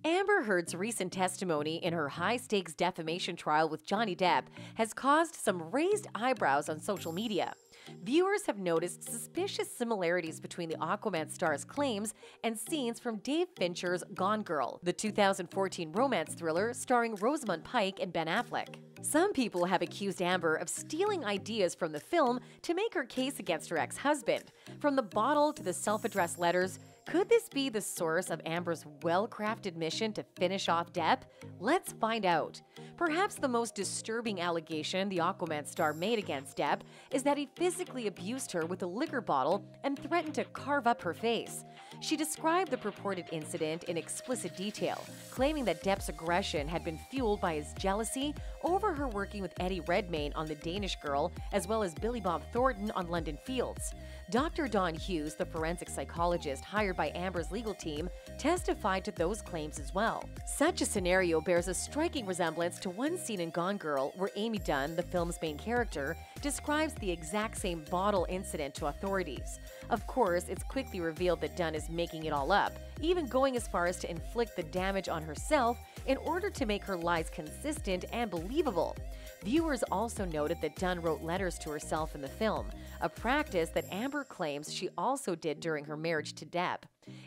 Amber Heard's recent testimony in her high-stakes defamation trial with Johnny Depp has caused some raised eyebrows on social media. Viewers have noticed suspicious similarities between the Aquaman star's claims and scenes from Dave Fincher's Gone Girl, the 2014 romance thriller starring Rosamund Pike and Ben Affleck. Some people have accused Amber of stealing ideas from the film to make her case against her ex-husband. From the bottle to the self-addressed letters, could this be the source of Amber's well-crafted mission to finish off Depp? Let's find out. Perhaps the most disturbing allegation the Aquaman star made against Depp is that he physically abused her with a liquor bottle and threatened to carve up her face. She described the purported incident in explicit detail, claiming that Depp's aggression had been fueled by his jealousy over her working with Eddie Redmayne on The Danish Girl, as well as Billy Bob Thornton on London Fields. Dr. Dawn Hughes, the forensic psychologist hired by Amber's legal team, testified to those claims as well. Such a scenario bears a striking resemblance to one scene in Gone Girl where Amy Dunn, the film's main character, describes the exact same bottle incident to authorities. Of course, it's quickly revealed that Dunn is making it all up, even going as far as to inflict the damage on herself in order to make her lies consistent and believable. Viewers also noted that Dunn wrote letters to herself in the film, a practice that Amber claims she also did during her marriage to Depp.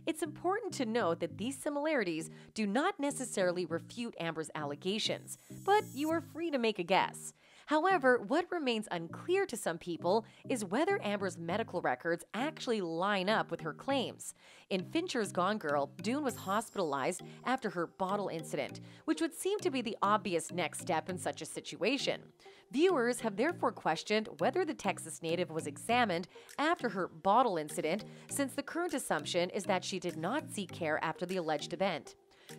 It's important to note that these similarities do not necessarily refute Amber's allegations, but you are free to make a guess. However, what remains unclear to some people is whether Amber's medical records actually line up with her claims. In Fincher's Gone Girl, Dune was hospitalized after her bottle incident, which would seem to be the obvious next step in such a situation. Viewers have therefore questioned whether the Texas native was examined after her bottle incident, since the current assumption is that she did not seek care after the alleged event.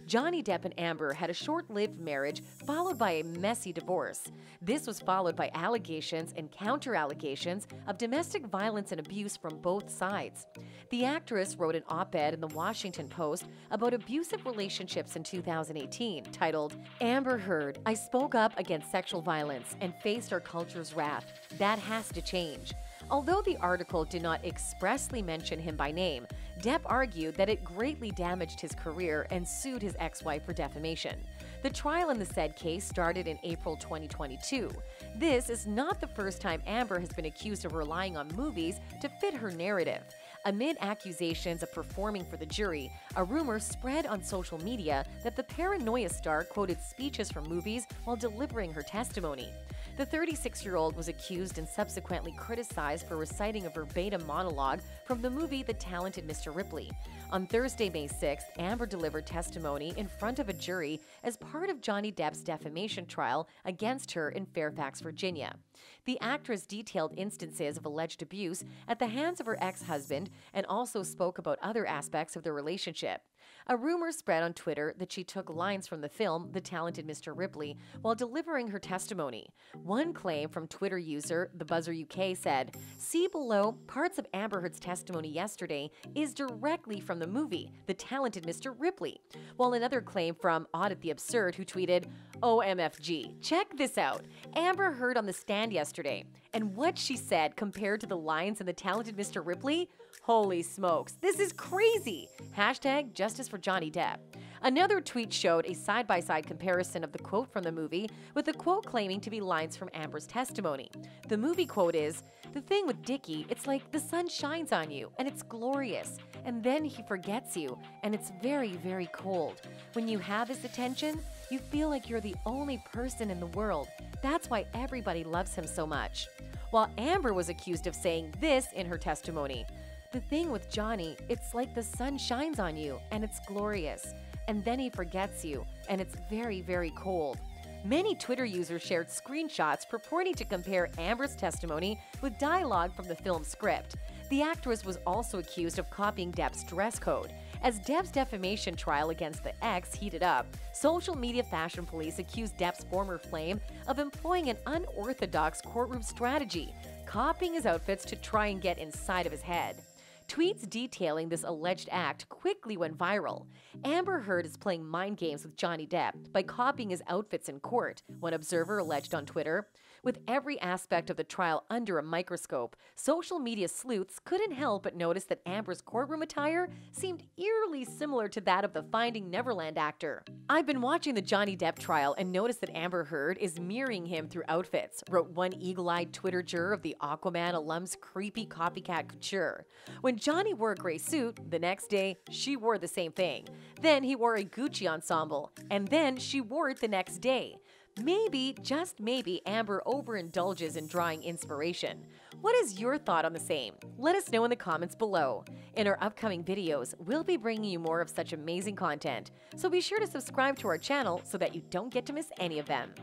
Johnny Depp and Amber had a short-lived marriage followed by a messy divorce. This was followed by allegations and counter-allegations of domestic violence and abuse from both sides. The actress wrote an op-ed in the Washington Post about abusive relationships in 2018, titled, "Amber Heard, I spoke up against sexual violence and faced our culture's wrath. That has to change." Although the article did not expressly mention him by name, Depp argued that it greatly damaged his career and sued his ex-wife for defamation. The trial in the said case started in April 2022. This is not the first time Amber has been accused of relying on movies to fit her narrative. Amid accusations of performing for the jury, a rumor spread on social media that the Paranoia star quoted speeches from movies while delivering her testimony. The 36-year-old was accused and subsequently criticized for reciting a verbatim monologue from the movie The Talented Mr. Ripley. On Thursday, May 6th, Amber delivered testimony in front of a jury as part of Johnny Depp's defamation trial against her in Fairfax, Virginia. The actress detailed instances of alleged abuse at the hands of her ex-husband and also spoke about other aspects of their relationship. A rumor spread on Twitter that she took lines from the film The Talented Mr. Ripley while delivering her testimony. One claim from Twitter user The Buzzer UK said, "See below, parts of Amber Heard's testimony yesterday is directly from the movie The Talented Mr. Ripley." While another claim from Audit the Absurd, who tweeted, "OMFG, check this out. Amber Heard on the stand yesterday. And what she said compared to the lines in The Talented Mr. Ripley? Holy smokes, this is crazy! Hashtag justice for Johnny Depp." Another tweet showed a side-by-side comparison of the quote from the movie with the quote claiming to be lines from Amber's testimony. The movie quote is, "The thing with Dickie, it's like the sun shines on you and it's glorious, and then he forgets you and it's very, very cold. When you have his attention, you feel like you're the only person in the world. That's why everybody loves him so much." While Amber was accused of saying this in her testimony, "The thing with Johnny, it's like the sun shines on you and it's glorious, and then he forgets you and it's very, very cold." Many Twitter users shared screenshots purporting to compare Amber's testimony with dialogue from the film's script. The actress was also accused of copying Depp's dress code. As Depp's defamation trial against the ex heated up, social media fashion police accused Depp's former flame of employing an unorthodox courtroom strategy, copying his outfits to try and get inside of his head. Tweets detailing this alleged act quickly went viral. Amber Heard is playing mind games with Johnny Depp by copying his outfits in court, one observer alleged on Twitter. With every aspect of the trial under a microscope, social media sleuths couldn't help but notice that Amber's courtroom attire seemed eerily similar to that of the Finding Neverland actor. "I've been watching the Johnny Depp trial and noticed that Amber Heard is mirroring him through outfits," wrote one eagle-eyed Twitter juror of the Aquaman alum's creepy copycat couture. "When Johnny wore a gray suit, the next day, she wore the same thing. Then he wore a Gucci ensemble, and then she wore it the next day. Maybe, just maybe, Amber overindulges in drawing inspiration." What is your thought on the same? Let us know in the comments below. In our upcoming videos, we'll be bringing you more of such amazing content, so be sure to subscribe to our channel so that you don't get to miss any of them.